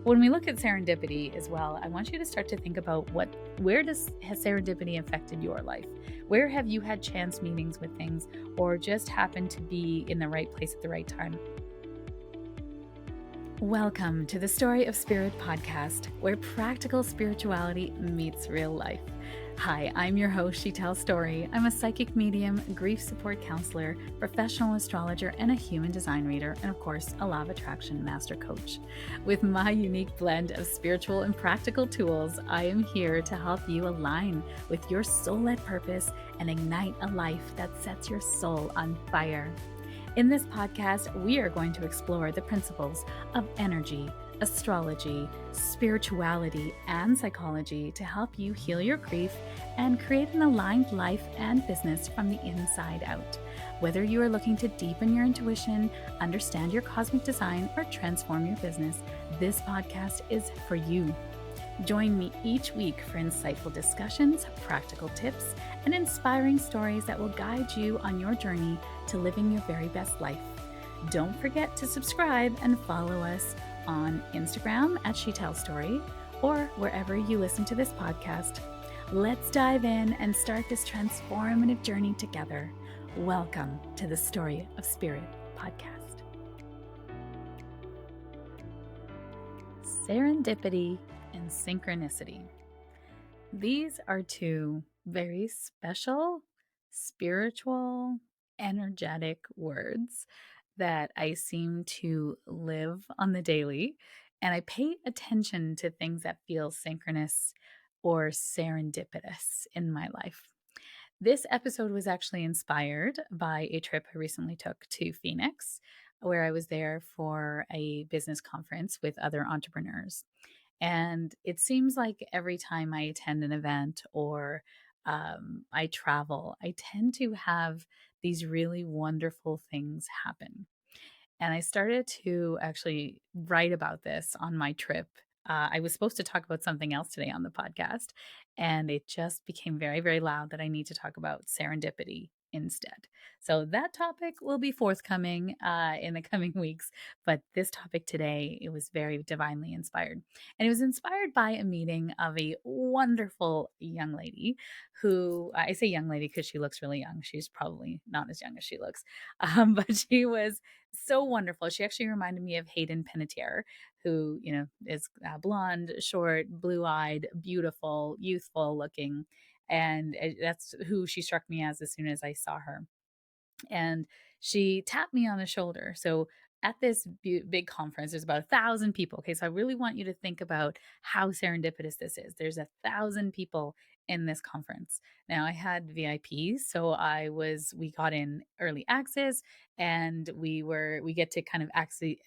When we look at serendipity as well, I want you to start to think about where has serendipity affected your life? Where have you had chance meetings with things or just happened to be in the right place at the right time? Welcome to the Story of Spirit podcast, where practical spirituality meets real life. Hi, I'm your host, Sheetal Story. I'm a psychic medium, grief support counselor, professional astrologer, and a human design reader, and of course, a law of attraction master coach. With my unique blend of spiritual and practical tools, I am here to help you align with your soul-led purpose and ignite a life that sets your soul on fire. In this podcast, we are going to explore the principles of energy, astrology, spirituality, and psychology to help you heal your grief and create an aligned life and business from the inside out. Whether you are looking to deepen your intuition, understand your cosmic design, or transform your business, this podcast is for you. Join me each week for insightful discussions, practical tips, and inspiring stories that will guide you on your journey to living your very best life. Don't forget to subscribe and follow us on Instagram at Sheetal Story or wherever you listen to this podcast. Let's dive in and start this transformative journey together. Welcome to the Story of Spirit podcast. Serendipity and synchronicity. These are two very special, spiritual, energetic words that I seem to live on the daily, and I pay attention to things that feel synchronous or serendipitous in my life. This episode was actually inspired by a trip I recently took to Phoenix, where I was there for a business conference with other entrepreneurs. And it seems like every time I attend an event or I travel, I tend to have these really wonderful things happen. And I started to actually write about this on my trip. I was supposed to talk about something else today on the podcast, and it just became very, very loud that I need to talk about serendipity instead. So that topic will be forthcoming in the coming weeks. But this topic today, it was very divinely inspired. And it was inspired by a meeting of a wonderful young lady who I say young lady because she looks really young. She's probably not as young as she looks, but she was so wonderful. She actually reminded me of Hayden Panettiere, who, is blonde, short, blue-eyed, beautiful, youthful looking. And that's who she struck me as soon as I saw her. And she tapped me on the shoulder. So at this big conference, there's about 1,000 people. Okay, so I really want you to think about how serendipitous this is. There's 1,000 people in this conference. Now I had VIPs, so we got in early access, and we get to kind of actually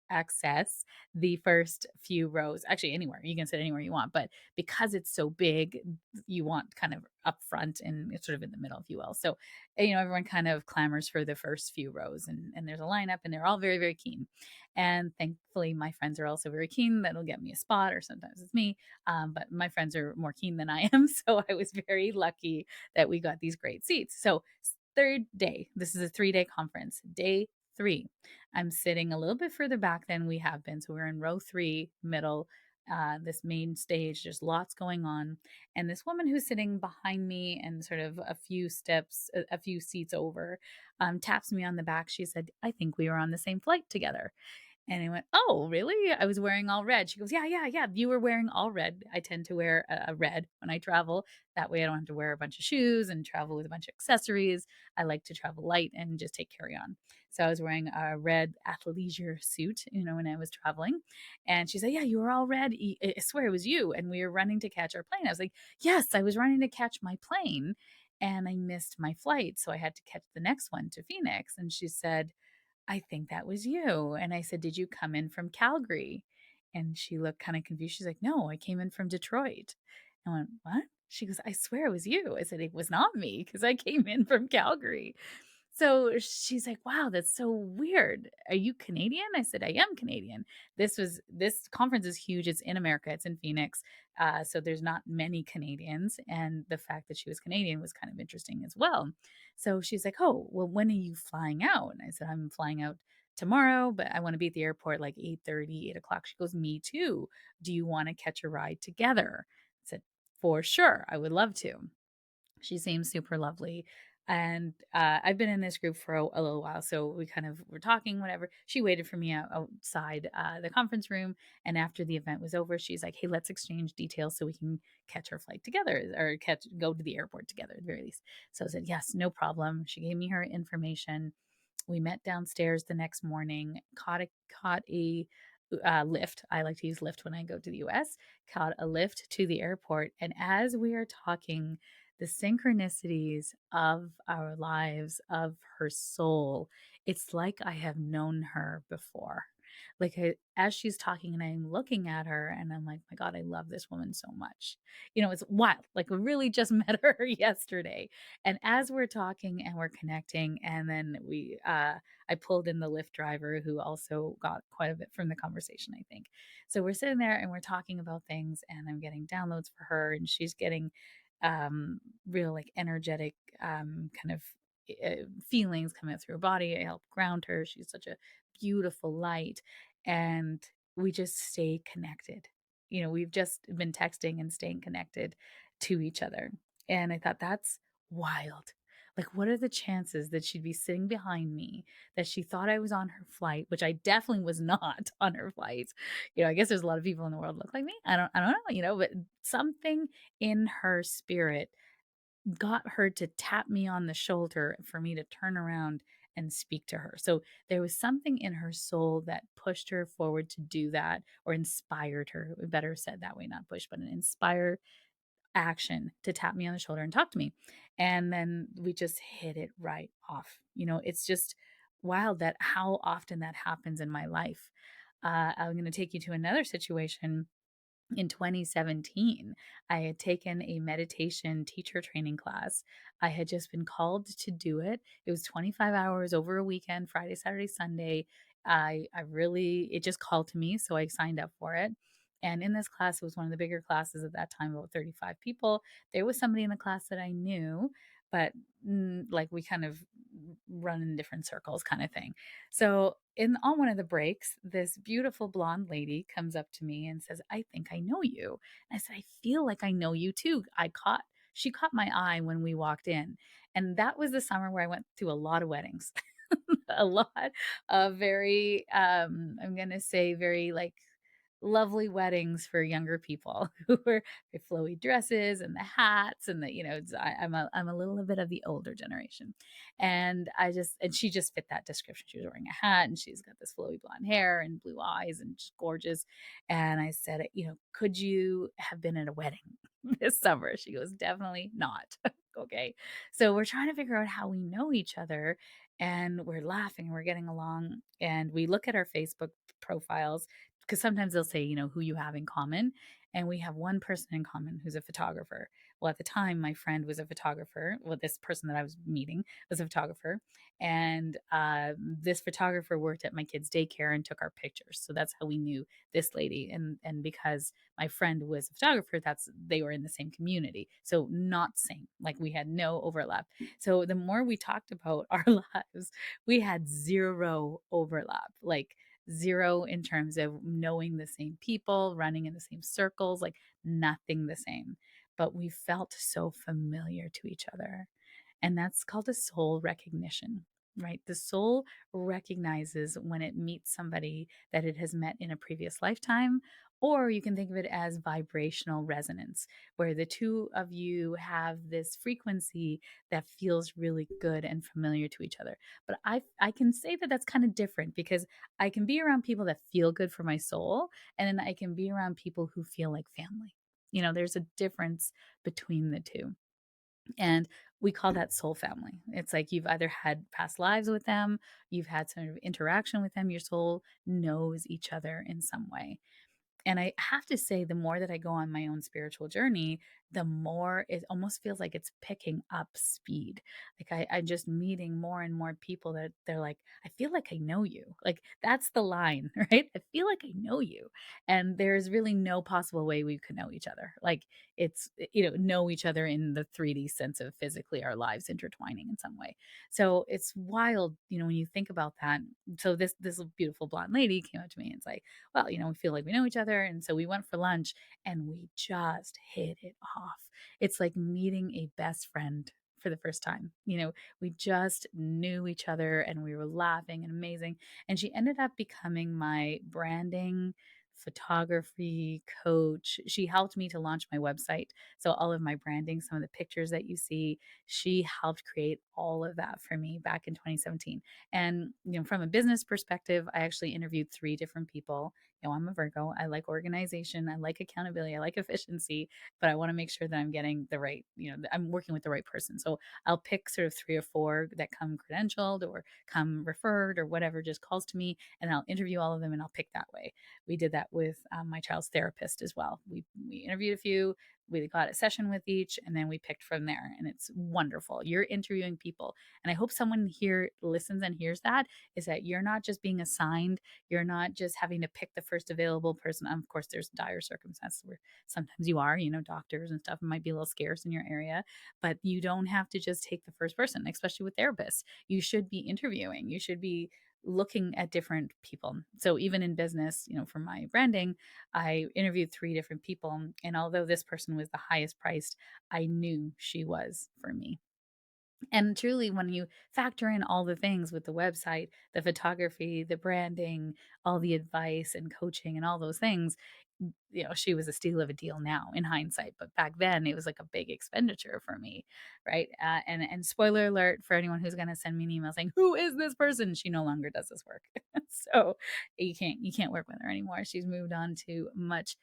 access the first few rows. Actually, anywhere you can sit anywhere you want, but because it's so big, you want kind of up front and it's sort of in the middle, if you will. So everyone kind of clamors for the first few rows, and there's a lineup, and they're all very, very keen. And thankfully, my friends are also very keen. That'll get me a spot, or sometimes it's me. But my friends are more keen than I am. So I was very lucky that we got these great seats. So, third day, this is a 3-day conference. Day 3, I'm sitting a little bit further back than we have been. So we're in row 3, middle, this main stage. There's lots going on. And this woman who's sitting behind me and sort of a few seats over, taps me on the back. She said, "I think we were on the same flight together." And I went, "Oh, really? I was wearing all red." She goes, "Yeah, yeah, yeah. You were wearing all red. I tend to wear a red when I travel. That way I don't have to wear a bunch of shoes and travel with a bunch of accessories. I like to travel light and just take carry on." So I was wearing a red athleisure suit, when I was traveling. And she said, "Yeah, you were all red. I swear it was you." And we were running to catch our plane. I was like, "Yes, I was running to catch my plane, and I missed my flight. So I had to catch the next one to Phoenix." And she said, "I think that was you." And I said, "Did you come in from Calgary?" And she looked kind of confused. She's like, "No, I came in from Detroit." I went, "What?" She goes, "I swear it was you." I said, "It was not me because I came in from Calgary." So she's like, "Wow, that's so weird. Are you Canadian?" I said, "I am Canadian." This conference is huge. It's in America. It's in Phoenix. So there's not many Canadians. And the fact that she was Canadian was kind of interesting as well. So she's like, "Oh, well, when are you flying out?" And I said, "I'm flying out tomorrow, but I want to be at the airport like 8:30, 8 o'clock. She goes, me too. Do you want to catch a ride together? I said, for sure. I would love to. She seems super lovely. And I've been in this group for a little while. So we kind of were talking, whatever. She waited for me outside the conference room. And after the event was over, she's like, hey, let's exchange details so we can catch our flight together or go to the airport together at the very least. So I said, yes, no problem. She gave me her information. We met downstairs the next morning, caught a Lyft. I like to use Lyft when I go to the US. Caught a Lyft to the airport. And as we are talking, the synchronicities of our lives, of her soul, it's like I have known her before. Like as she's talking and I'm looking at her and I'm like, my God, I love this woman so much. It's wild. Like we really just met her yesterday. And as we're talking and we're connecting, and then I pulled in the Lyft driver who also got quite a bit from the conversation, I think. So we're sitting there and we're talking about things, and I'm getting downloads for her, and she's getting real like energetic kind of feelings coming through her body. I help ground her. She's such a beautiful light, and we just stay connected. We've just been texting and staying connected to each other. And I thought that's wild. Like, what are the chances that she'd be sitting behind me, that she thought I was on her flight, which I definitely was not on her flight. I guess there's a lot of people in the world look like me. I don't know, but something in her spirit got her to tap me on the shoulder for me to turn around and speak to her. So there was something in her soul that pushed her forward to do that, or inspired her. Better said that way, not push, but an inspire action to tap me on the shoulder and talk to me. And then we just hit it right off. It's just wild that how often that happens in my life. I'm going to take you to another situation. In 2017, I had taken a meditation teacher training class. I had just been called to do it. It was 25 hours over a weekend, Friday, Saturday, Sunday. It just called to me. So I signed up for it. And in this class, it was one of the bigger classes at that time, about 35 people. There was somebody in the class that I knew, but like we kind of run in different circles kind of thing. So on one of the breaks, this beautiful blonde lady comes up to me and says, I think I know you. And I said, I feel like I know you too. She caught my eye when we walked in. And that was the summer where I went to a lot of weddings. A lot of very I'm gonna say very like lovely weddings for younger people who were the flowy dresses and the hats and I'm a little bit of the older generation. And she just fit that description. She was wearing a hat and she's got this flowy blonde hair and blue eyes and just gorgeous. And I said, could you have been at a wedding this summer? She goes, definitely not. Okay. So we're trying to figure out how we know each other, and we're laughing and we're getting along, and we look at our Facebook profiles because sometimes they'll say, who you have in common. And we have one person in common who's a photographer. Well, at the time, my friend was a photographer. Well, this person that I was meeting was a photographer. And this photographer worked at my kids' daycare and took our pictures. So that's how we knew this lady. And because my friend was a photographer, they were in the same community. So not same, like we had no overlap. So the more we talked about our lives, we had zero overlap. Like zero in terms of knowing the same people, running in the same circles, like nothing the same. But we felt so familiar to each other. And that's called a soul recognition, right? The soul recognizes when it meets somebody that it has met in a previous lifetime, or you can think of it as vibrational resonance, where the two of you have this frequency that feels really good and familiar to each other. But I can say that that's kind of different, because I can be around people that feel good for my soul, and then I can be around people who feel like family. There's a difference between the two. And we call that soul family. It's like you've either had past lives with them, you've had some sort of interaction with them, your soul knows each other in some way. And I have to say, the more that I go on my own spiritual journey, the more it almost feels like it's picking up speed. Like I'm just meeting more and more people that they're like, I feel like I know you. Like that's the line, right? I feel like I know you. And there's really no possible way we could know each other. Like it's, know each other in the 3D sense of physically our lives intertwining in some way. So it's wild, when you think about that. So this beautiful blonde lady came up to me and it's like, well, we feel like we know each other. And so we went for lunch and we just hit it off. It's like meeting a best friend for the first time. We just knew each other and we were laughing and amazing. And she ended up becoming my branding photography coach. She helped me to launch my website. So all of my branding, some of the pictures that you see, she helped create all of that for me back in 2017. And from a business perspective, I actually interviewed 3 different people. I'm a Virgo. I like organization. I like accountability. I like efficiency, but I want to make sure that I'm getting the right, that I'm working with the right person. So I'll pick sort of 3 or 4 that come credentialed or come referred or whatever just calls to me, and I'll interview all of them and I'll pick that way. We did that with my child's therapist as well. We interviewed a few, we got a session with each, and then we picked from there. And it's wonderful. You're interviewing people. And I hope someone here listens and hears that, is that you're not just being assigned, you're not just having to pick the first available person. Of course, there's dire circumstances where sometimes you are, doctors and stuff might be a little scarce in your area, but you don't have to just take the first person, especially with therapists. You should be interviewing, you should be looking at different people. So even in business, for my branding, I interviewed 3 different people. And although this person was the highest priced, I knew she was for me. And truly, when you factor in all the things with the website, the photography, the branding, all the advice and coaching and all those things, she was a steal of a deal now in hindsight. But back then, it was like a big expenditure for me, right? And spoiler alert for anyone who's going to send me an email saying, "Who is this person?" She no longer does this work, so you can't work with her anymore. She's moved on to much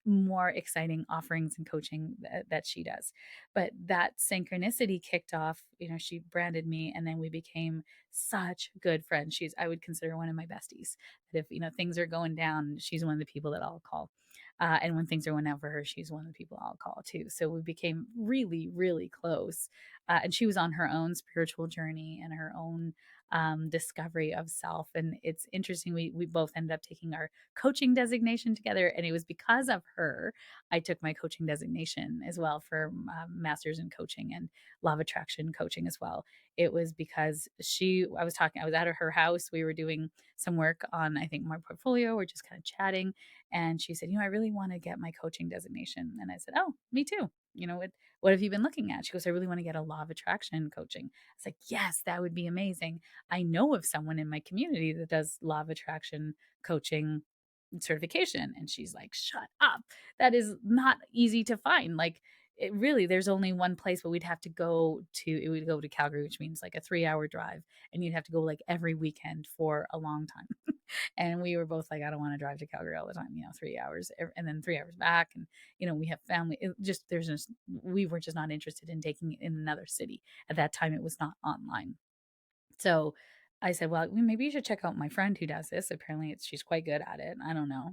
more exciting offerings and coaching that she does. But that synchronicity kicked off. She branded me, and then we became such good friends. I would consider one of my besties. That if things are going down, she's one of the people that I'll call. And when things are going out for her, she's one of the people I'll call too. So we became really, really close. And she was on her own spiritual journey and her own discovery of self. And it's interesting. We both ended up taking our coaching designation together, and it was because of her I took my coaching designation as well for master's in coaching and law of attraction coaching as well. It was because I was at her house. We were doing some work on, I think, my portfolio. We're just kind of chatting. And she said, I really want to get my coaching designation. And I said, oh, me too. What have you been looking at? She goes, I really want to get a law of attraction coaching. I was like, yes, that would be amazing. I know of someone in my community that does law of attraction coaching certification. And she's like, shut up. That is not easy to find. Like, it really, there's only one place, but it would go to Calgary, which means like a 3-hour drive. And you'd have to go like every weekend for a long time. And we were both like, I don't want to drive to Calgary all the time, 3 hours and then 3 hours back. And, we have family. We were just not interested in taking it in another city. At that time, it was not online. So I said, well, maybe you should check out my friend who does this. Apparently, she's quite good at it. I don't know,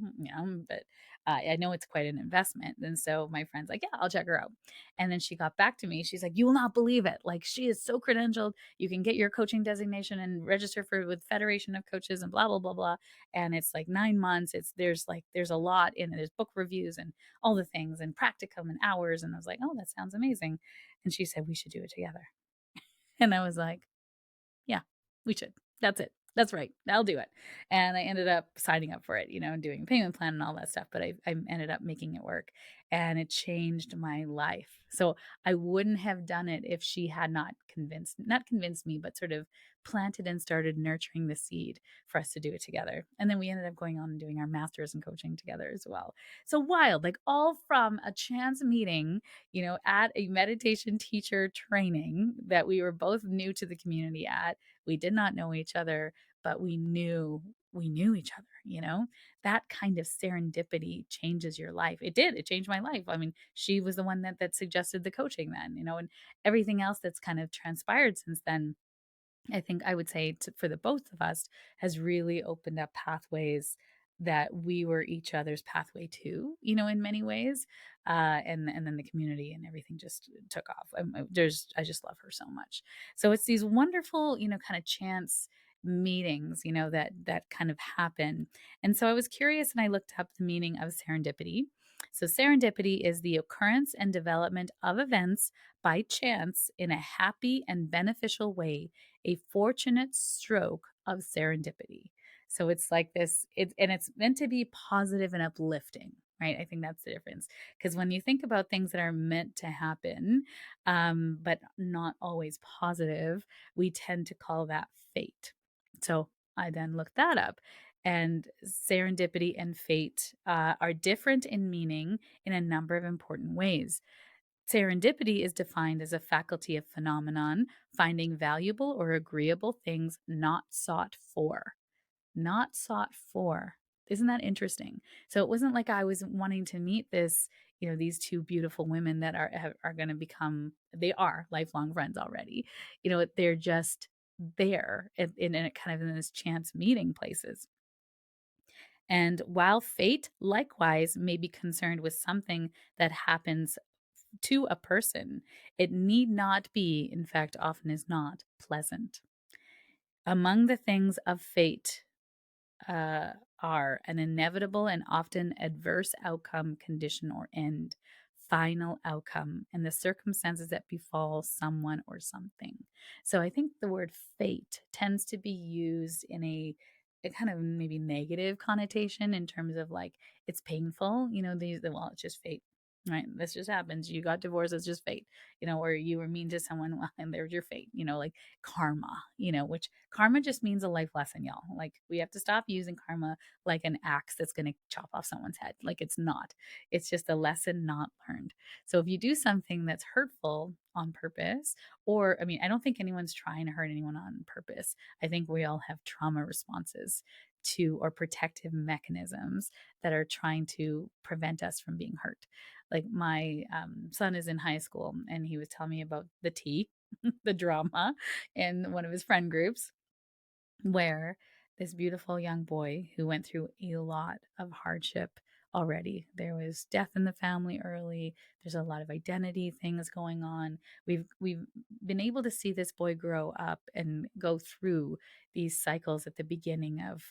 but I know it's quite an investment. And so my friend's like, yeah, I'll check her out. And then she got back to me. She's like, you will not believe it. Like, she is so credentialed. You can get your coaching designation and register for with Federation of Coaches and blah blah blah blah. And it's like 9 months. There's a lot in it. There's book reviews and all the things and practicum and hours. And I was like, oh, that sounds amazing. And she said we should do it together. And I was like, yeah, we should. That's it. That's right. I'll do it. And I ended up signing up for it, and doing a payment plan and all that stuff. But I ended up making it work, and it changed my life. So I wouldn't have done it if she had not convinced me, but sort of planted and started nurturing the seed for us to do it together. And then we ended up going on and doing our masters in coaching together as well. So wild, like all from a chance meeting, at a meditation teacher training that we were both new to the community at. We did not know each other, but we knew each other. That kind of serendipity changes your life. It changed my life. I mean, she was the one that suggested the coaching then, and everything else that's kind of transpired since then. I think I would say for the both of us has really opened up pathways that we were each other's pathway too, in many ways. And then the community and everything just took off. I just love her so much. So it's these wonderful, kind of chance meetings, that kind of happen. And so I was curious and I looked up the meaning of serendipity. So serendipity is the occurrence and development of events by chance in a happy and beneficial way, a fortunate stroke of serendipity. So it's like this, and it's meant to be positive and uplifting, right? I think that's the difference. Because when you think about things that are meant to happen, but not always positive, we tend to call that fate. So I then looked that up. And serendipity and fate are different in meaning in a number of important ways. Serendipity is defined as a faculty of phenomenon, finding valuable or agreeable things not sought for. Not sought for. Isn't that interesting? So it wasn't like I was wanting to meet these two beautiful women that are going to become, they are lifelong friends already. They're just there in a kind of in this chance meeting places. And while fate likewise may be concerned with something that happens to a person, it need not be, in fact, often is not pleasant. Among the things of fate uh, are an inevitable and often adverse outcome, condition, or end, final outcome, and the circumstances that befall someone or something. So I think the word fate tends to be used in a kind of maybe negative connotation in terms of like it's painful, well, it's just fate. Right. This just happens. You got divorced. It's just fate, or you were mean to someone. Well, and there's your fate, like karma, which karma just means a life lesson, y'all. Like we have to stop using karma like an axe that's going to chop off someone's head. Like it's not. It's just a lesson not learned. So if you do something that's hurtful on purpose, or I mean, I don't think anyone's trying to hurt anyone on purpose. I think we all have trauma responses to or protective mechanisms that are trying to prevent us from being hurt. Like my son is in high school and he was telling me about the tea, the drama in one of his friend groups where this beautiful young boy who went through a lot of hardship already. There was death in the family early. There's a lot of identity things going on. We've been able to see this boy grow up and go through these cycles at the beginning of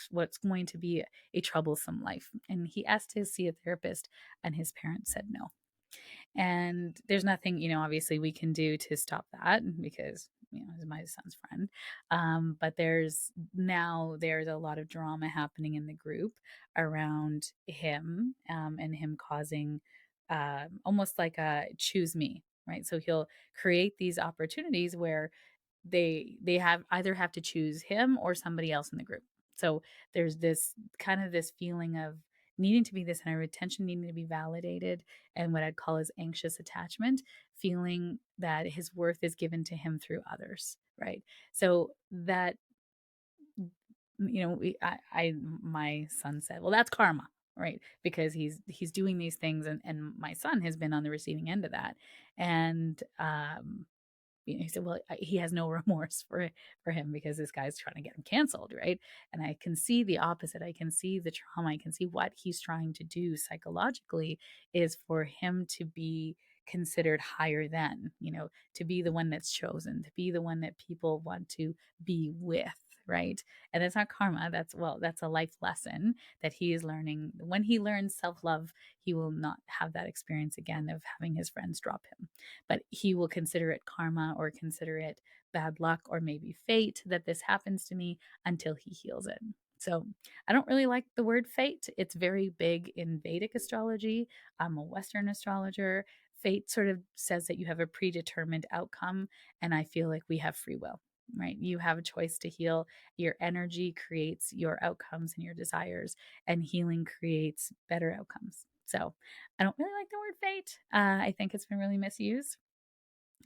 what's going to be a troublesome life. And he asked to see a therapist, and his parents said no. And there's nothing, obviously we can do to stop that because, he's my son's friend. But there's a lot of drama happening in the group around him and him causing almost like a choose me, right? So he'll create these opportunities where they have to choose him or somebody else in the group. So there's this kind of this feeling of needing to be the center of attention, needing to be validated, and what I'd call is anxious attachment, feeling that his worth is given to him through others, right? So that my son said, well, that's karma, right? Because he's doing these things, and my son has been on the receiving end of that, and he said, well, he has no remorse for him because this guy's trying to get him canceled, right? And I can see the opposite. I can see the trauma. I can see what he's trying to do psychologically is for him to be considered higher than, to be the one that's chosen, to be the one that people want to be with. Right. And that's not karma. That's a life lesson that he is learning. When he learns self love, he will not have that experience again of having his friends drop him, but he will consider it karma or consider it bad luck or maybe fate that this happens to me until he heals it. So I don't really like the word fate. It's very big in Vedic astrology. I'm a Western astrologer. Fate sort of says that you have a predetermined outcome, and I feel like we have free will. Right? You have a choice to heal. Your energy creates your outcomes and your desires, and healing creates better outcomes. So I don't really like the word fate. I think it's been really misused.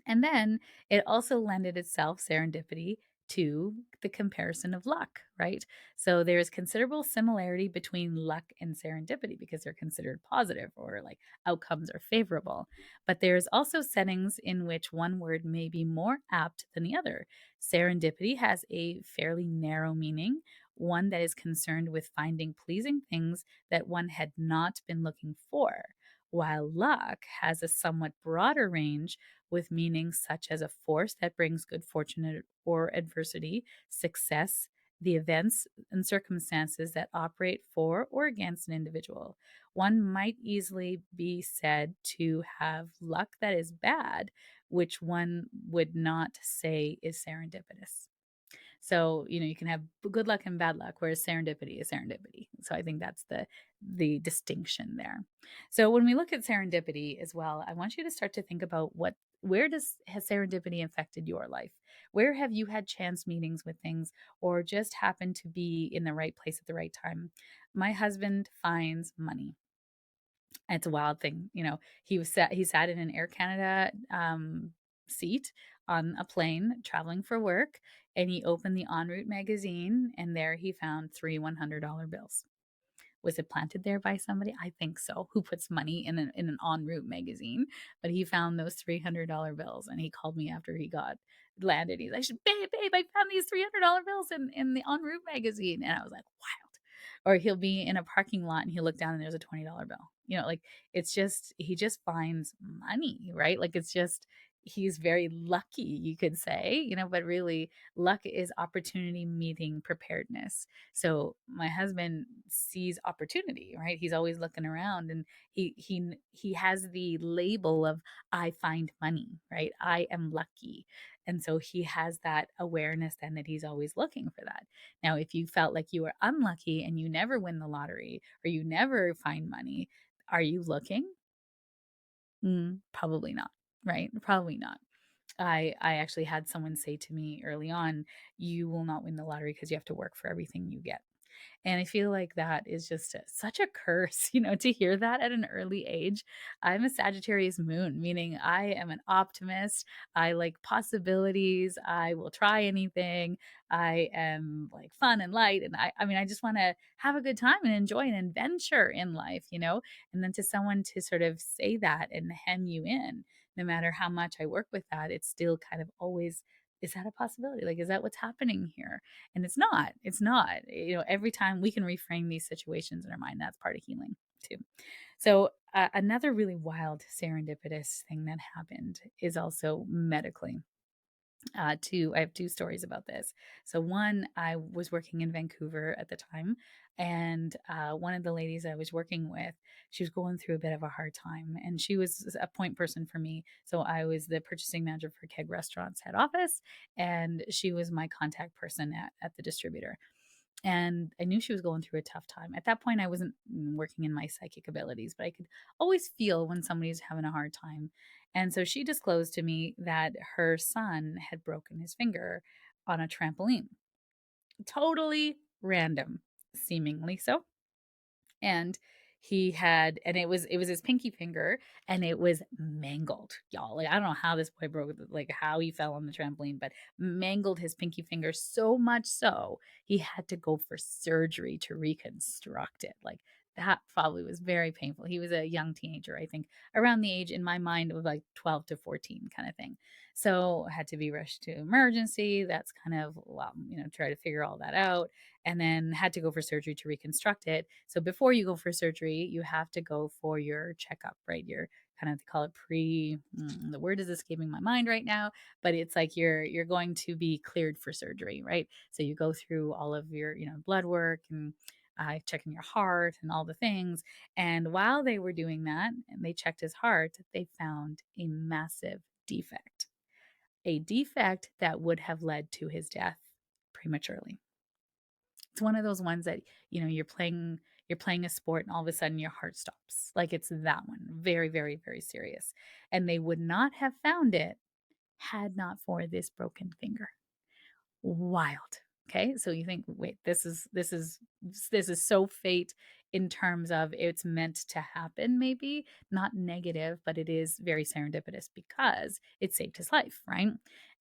And then it also lended itself, serendipity, to the comparison of luck, right? So there's considerable similarity between luck and serendipity because they're considered positive or like outcomes are favorable. But there's also settings in which one word may be more apt than the other. Serendipity has a fairly narrow meaning, one that is concerned with finding pleasing things that one had not been looking for, while luck has a somewhat broader range with meanings such as a force that brings good fortune or adversity, success, the events and circumstances that operate for or against an individual. One might easily be said to have luck that is bad, which one would not say is serendipitous. So, you can have good luck and bad luck, whereas serendipity is serendipity. So I think that's the distinction there. So when we look at serendipity as well, I want you to start to think about where has serendipity affected your life? Where have you had chance meetings with things or just happened to be in the right place at the right time? My husband finds money. It's a wild thing. He sat in an Air Canada seat on a plane traveling for work, and he opened the en route magazine, and there he found three $100 bills. Was it planted there by somebody? I think so. Who puts money in an en route magazine? But he found those $300 bills, and he called me after he got landed. He's like, babe, I found these $300 bills in the en route magazine. And I was like, wild. Or he'll be in a parking lot and he'll look down and there's a $20 bill. Like he just finds money, right? Like it's just, he's very lucky, you could say, but really luck is opportunity meeting preparedness. So my husband sees opportunity, right? He's always looking around, and he has the label of I find money, right? I am lucky. And so he has that awareness then that he's always looking for that. Now, if you felt like you were unlucky and you never win the lottery or you never find money, are you looking? Probably not, right? Probably not. I actually had someone say to me early on, you will not win the lottery because you have to work for everything you get. And I feel like that is just such a curse, to hear that at an early age. I'm a Sagittarius moon, meaning I am an optimist. I like possibilities. I will try anything. I am like fun and light. And I mean, I just want to have a good time and enjoy an adventure in life. And then to someone to sort of say that and hem you in, no matter how much I work with that, it's still kind of always, is that a possibility? Like, is that what's happening here? And it's not. It's not. Every time we can reframe these situations in our mind, that's part of healing too. So, another really wild serendipitous thing that happened is also medically. I have two stories about this. So, one, I was working in Vancouver at the time, and one of the ladies I was working with, she was going through a bit of a hard time, and she was a point person for me. So, I was the purchasing manager for Keg Restaurants head office, and she was my contact person at the distributor. And I knew she was going through a tough time. At that point, I wasn't working in my psychic abilities, but I could always feel when somebody's having a hard time. And so she disclosed to me that her son had broken his finger on a trampoline. Totally random, seemingly so. And it was his pinky finger, and it was mangled, y'all. Like, I don't know how this boy broke, like how he fell on the trampoline, but mangled his pinky finger so much so he had to go for surgery to reconstruct it. Like, that probably was very painful. He was a young teenager, I think, around the age in my mind of like 12 to 14 kind of thing. So had to be rushed to emergency. That's kind of, well, try to figure all that out, and then had to go for surgery to reconstruct it. So before you go for surgery, you have to go for your checkup, right? Your kind of, they call it the word is escaping my mind right now, but it's like you're going to be cleared for surgery, right? So you go through all of your, blood work and checking your heart and all the things. And while they were doing that and they checked his heart, they found a massive defect, a defect that would have led to his death prematurely. It's one of those ones that, you're playing a sport and all of a sudden your heart stops. Like, it's that one. Very, very, very serious. And they would not have found it had not for this broken finger. Wild. Okay? So you think, wait, this is so fate in terms of it's meant to happen, maybe not negative, but it is very serendipitous because it saved his life, right?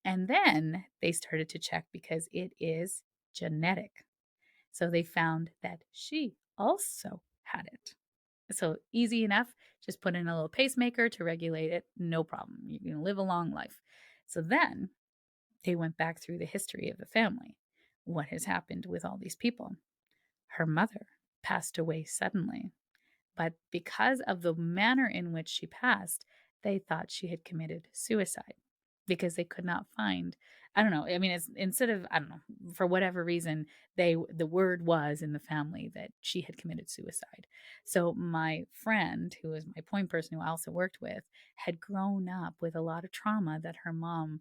And then they started to check because it is genetic. So they found that she also had it. So easy enough, just put in a little pacemaker to regulate it, no problem. You're going to live a long life. So then they went back through the history of the family. what has happened with all these people. Her mother passed away suddenly, but because of the manner in which she passed, they thought she had committed suicide because they could not find, I don't know. I mean, it's instead of, I don't know, for whatever reason, the word was in the family that she had committed suicide. So my friend, who was my point person who I also worked with, had grown up with a lot of trauma that her mom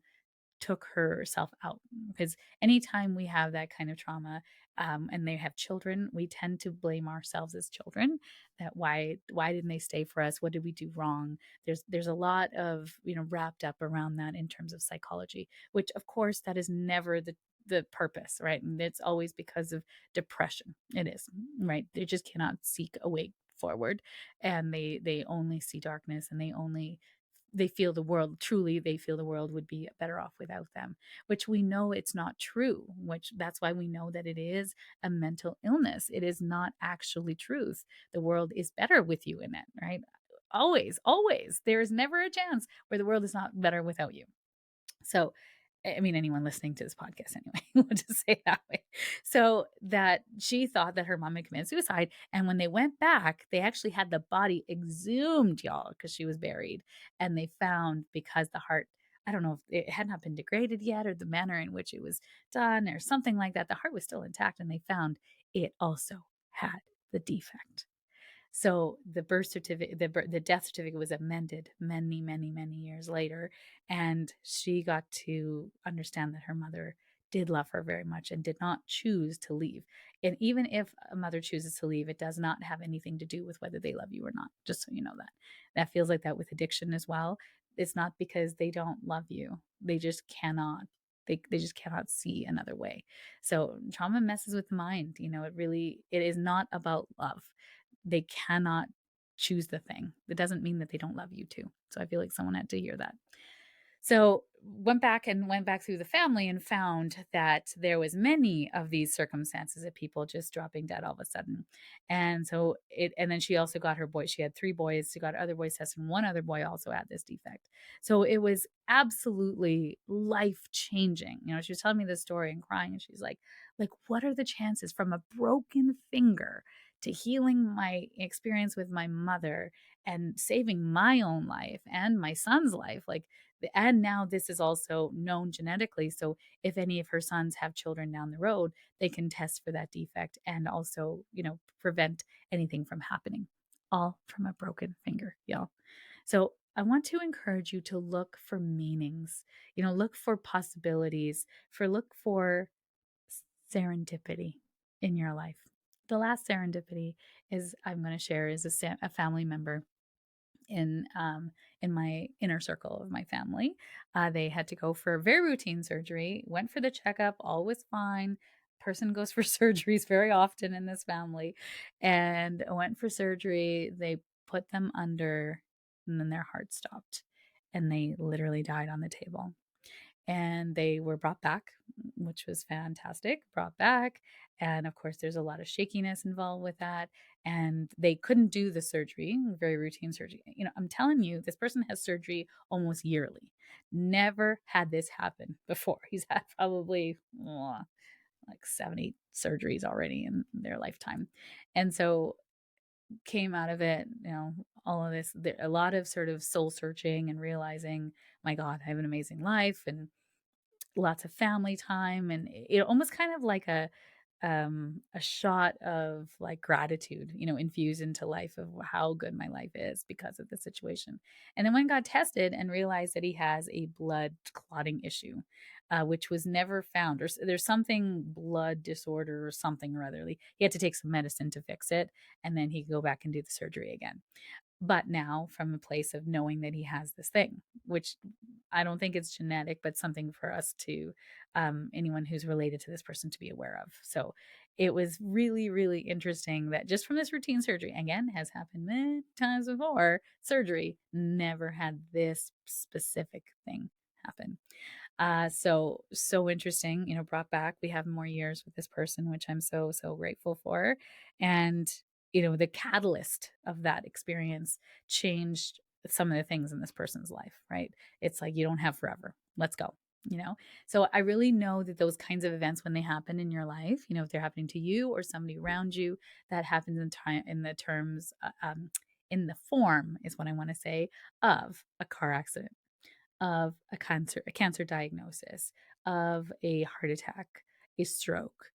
took herself out, because anytime we have that kind of trauma, and they have children, we tend to blame ourselves as children, that why didn't they stay for us, what did we do wrong. There's a lot of, wrapped up around that in terms of psychology, which of course that is never the purpose, right? And it's always because of depression. It is, right? They just cannot seek a way forward, and they only see darkness, and they feel the world, truly they feel the world would be better off without them, which we know it's not true, which that's why we know that it is a mental illness. It is not actually truth. The world is better with you in it, right? Always there is never a chance where the world is not better without you. So, I mean, anyone listening to this podcast anyway, we'll just say it that way. So that she thought that her mom had committed suicide. And when they went back, they actually had the body exhumed, y'all, because she was buried. And they found, because the heart, I don't know if it had not been degraded yet, or the manner in which it was done or something like that, the heart was still intact. And they found it also had the defect. So the birth certificate, the death certificate was amended many, many, many years later, and she got to understand that her mother did love her very much and did not choose to leave. And even if a mother chooses to leave, it does not have anything to do with whether they love you or not. Just so you know that. That feels like that with addiction as well. It's not because they don't love you. They just cannot. They just cannot see another way. So trauma messes with the mind. It is not about love. They cannot choose the thing. It doesn't mean that they don't love you too. So I feel like someone had to hear that. So went back through the family and found that there was many of these circumstances of people just dropping dead all of a sudden. And then she also got her boys. She had 3 boys. She got other boys tested, and one other boy also had this defect. So it was absolutely life changing. She was telling me this story and crying, and she's like, what are the chances from a broken finger to healing my experience with my mother and saving my own life and my son's life? And now this is also known genetically. So if any of her sons have children down the road, they can test for that defect and also, prevent anything from happening, all from a broken finger, y'all. So I want to encourage you to look for meanings, look for possibilities, look for serendipity in your life. The last serendipity is I'm going to share is a family member in my inner circle of my family. They had to go for a very routine surgery. Went for the checkup, all was fine. Person goes for surgeries very often in this family, and went for surgery. They put them under, and then their heart stopped, and they literally died on the table. And they were brought back, which was fantastic. Brought back. And of course, there's a lot of shakiness involved with that. And they couldn't do the surgery, very routine surgery. I'm telling you, this person has surgery almost yearly. Never had this happen before. He's had probably like 70 surgeries already in their lifetime. And so came out of it, all of this, a lot of sort of soul searching and realizing, my God, I have an amazing life, and lots of family time, and it almost kind of like a shot of like gratitude, infused into life of how good my life is because of the situation. And then when got tested and realized that he has a blood clotting issue, which was never found, or there's something blood disorder or something or other. He had to take some medicine to fix it, and then he could go back and do the surgery again, but now from a place of knowing that he has this thing, which I don't think it's genetic, but something for us to, anyone who's related to this person, to be aware of. So it was really, really interesting that just from this routine surgery, again, has happened many times before, surgery never had this specific thing happen. So interesting, brought back. We have more years with this person, which I'm so, so grateful for. And, the catalyst of that experience changed some of the things in this person's life, right? It's like, you don't have forever. Let's go. you know? So I really know that those kinds of events, when they happen in your life, if they're happening to you or somebody around you, that happens in time, in the terms, in the form is what I want to say, of a car accident, of a cancer diagnosis, of a heart attack, a stroke,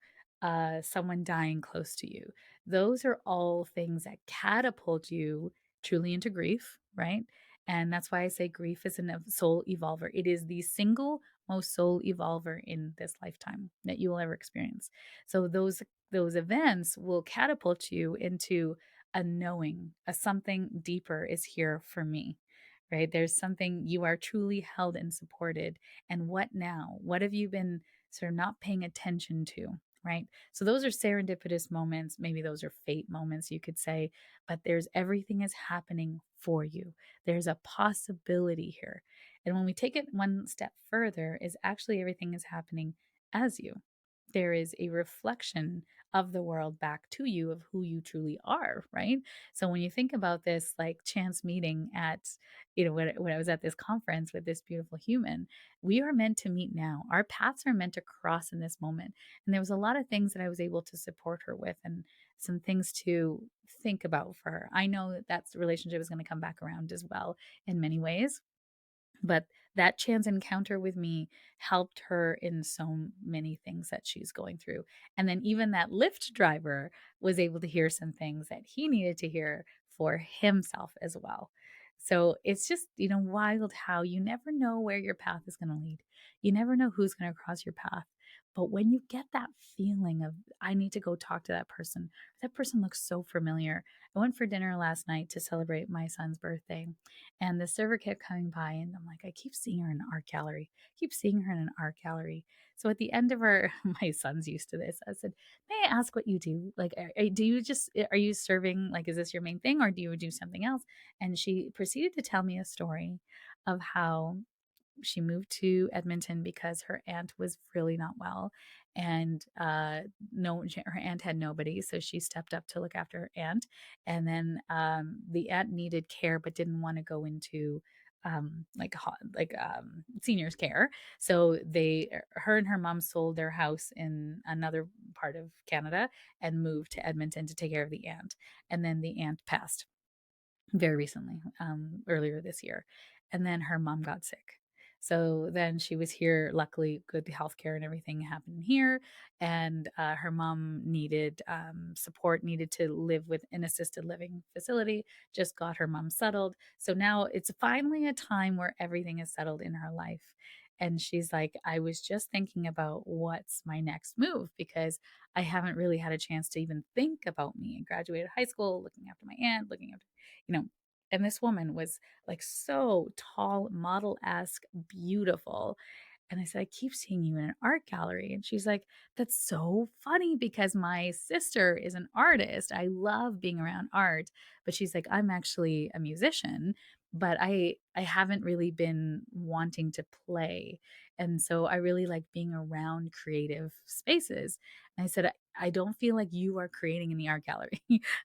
someone dying close to you. Those are all things that catapult you truly into grief, right? And that's why I say grief is a soul evolver. It is the single most soul evolver in this lifetime that you will ever experience. So those events will catapult you into a knowing, a something deeper is here for me, right? There's something, you are truly held and supported. And what now? What have you been sort of not paying attention to? Right. So those are serendipitous moments. Maybe those are fate moments, you could say, but there's everything is happening for you. There's a possibility here. And when we take it one step further, is actually everything is happening as you. There is a reflection of the world back to you of who you truly are, right? So when you think about this like chance meeting at, when I was at this conference with this beautiful human, we are meant to meet now. Our paths are meant to cross in this moment. And there was a lot of things that I was able to support her with, and some things to think about for her. I know that relationship is going to come back around as well in many ways, but that chance encounter with me helped her in so many things that she's going through. And then even that Lyft driver was able to hear some things that he needed to hear for himself as well. So it's just, wild how you never know where your path is going to lead. You never know who's going to cross your path. But when you get that feeling of, I need to go talk to that person looks so familiar. I went for dinner last night to celebrate my son's birthday, and the server kept coming by, and I'm like, I keep seeing her in an art gallery. Keep seeing her in an art gallery. So at the end of our, my son's used to this. I said, "May I ask what you do? Like, do you just are you serving? Like, is this your main thing, or do you do something else?" And she proceeded to tell me a story of how she moved to Edmonton because her aunt was really not well, and no, her aunt had nobody, so she stepped up to look after her aunt. And then the aunt needed care but didn't want to go into seniors care, so her and her mom sold their house in another part of Canada and moved to Edmonton to take care of the aunt. And then the aunt passed very recently, earlier this year. And then her mom got sick. So then she was here. Luckily, good healthcare and everything happened here. And her mom needed support, needed to live with an assisted living facility, just got her mom settled. So now it's finally a time where everything is settled in her life. And she's like, I was just thinking about what's my next move, because I haven't really had a chance to even think about me. I graduated high school, looking after my aunt, looking after, you know, and this woman was like so tall, model-esque, beautiful. And I said, I keep seeing you in an art gallery. And she's like, that's so funny because my sister is an artist. I love being around art. But she's like, I'm actually a musician, but I haven't really been wanting to play. And so I really like being around creative spaces. And I said, I don't feel like you are creating in the art gallery.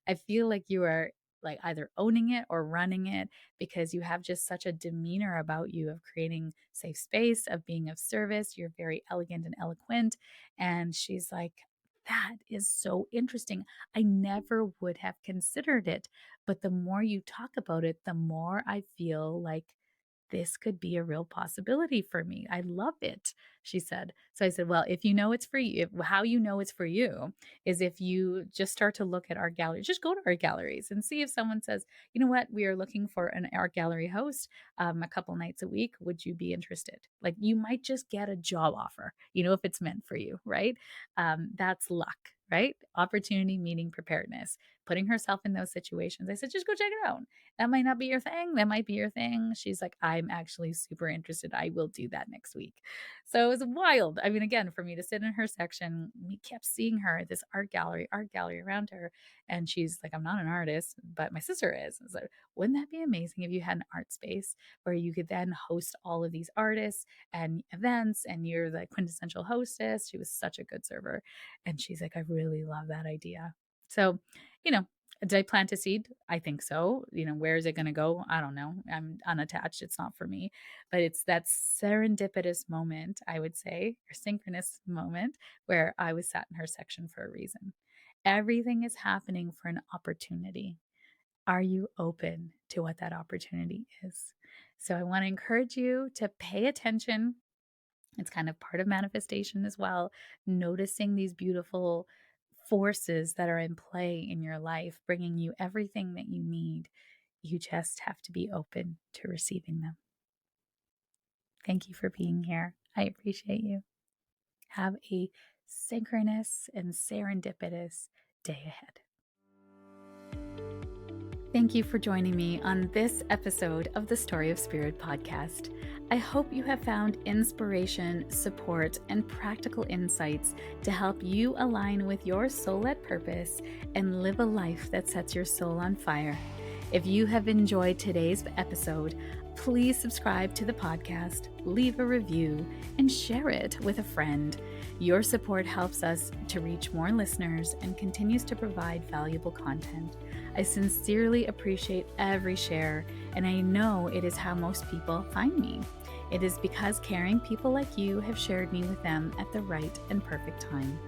I feel like you are like either owning it or running it, because you have just such a demeanor about you of creating safe space, of being of service. You're very elegant and eloquent. And she's like, that is so interesting. I never would have considered it. But the more you talk about it, the more I feel like this could be a real possibility for me. I love it, she said. So I said, well, if you know it's for you, how you know it's for you is if you just start to look at art galleries, just go to art galleries and see if someone says, you know what, we are looking for an art gallery host a couple nights a week. Would you be interested? Like, you might just get a job offer, if it's meant for you, right? That's luck. Right? Opportunity meeting preparedness, putting herself in those situations. I said, just go check it out. That might not be your thing. That might be your thing. She's like, I'm actually super interested. I will do that next week. So it was wild. I mean, again, for me to sit in her section, we kept seeing her at this art gallery around her. And she's like, I'm not an artist, but my sister is. I was like, wouldn't that be amazing if you had an art space where you could then host all of these artists and events, and you're the quintessential hostess? She was such a good server. And she's like, I really love that idea. So, you know, Did I plant a seed? I think so. Where is it going to go? I don't know. I'm unattached. It's not for me. But it's that serendipitous moment, I would say, or synchronous moment where I was sat in her section for a reason. Everything is happening for an opportunity. Are you open to what that opportunity is? So I want to encourage you to pay attention. It's kind of part of manifestation as well, noticing these beautiful forces that are in play in your life, bringing you everything that you need. You just have to be open to receiving them. Thank you for being here. I appreciate you. Have a synchronous and serendipitous day ahead. Thank you for joining me on this episode of the Story of Spirit podcast. I hope you have found inspiration, support, and practical insights to help you align with your soul-led purpose and live a life that sets your soul on fire. If you have enjoyed today's episode, please subscribe to the podcast, leave a review, and share it with a friend. Your support helps us to reach more listeners and continues to provide valuable content. I sincerely appreciate every share, and I know it is how most people find me. It is because caring people like you have shared me with them at the right and perfect time.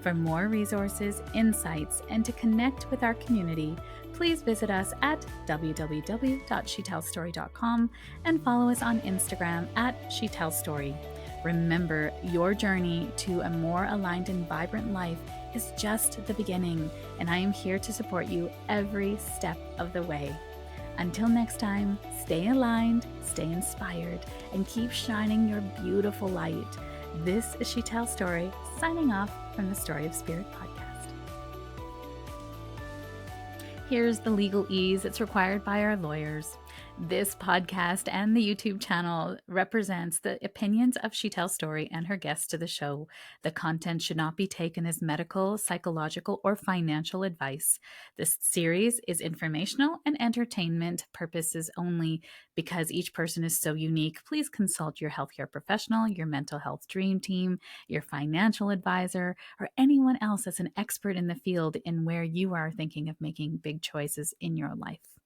For more resources, insights, and to connect with our community, please visit us at www.sheetalstory.com and follow us on Instagram at sheetalstory. Remember, your journey to a more aligned and vibrant life is just the beginning, and I am here to support you every step of the way. Until next time, stay aligned, stay inspired, and keep shining your beautiful light. This is Sheetal Story, signing off from the Story of Spirit podcast. Here's the legalese that's required by our lawyers. This podcast and the YouTube channel represents the opinions of Sheetal Story and her guests to the show. The content should not be taken as medical, psychological, or financial advice. This series is informational and entertainment purposes only. Because each person is so unique, please consult your healthcare professional, your mental health dream team, your financial advisor, or anyone else that's an expert in the field in where you are thinking of making big choices in your life.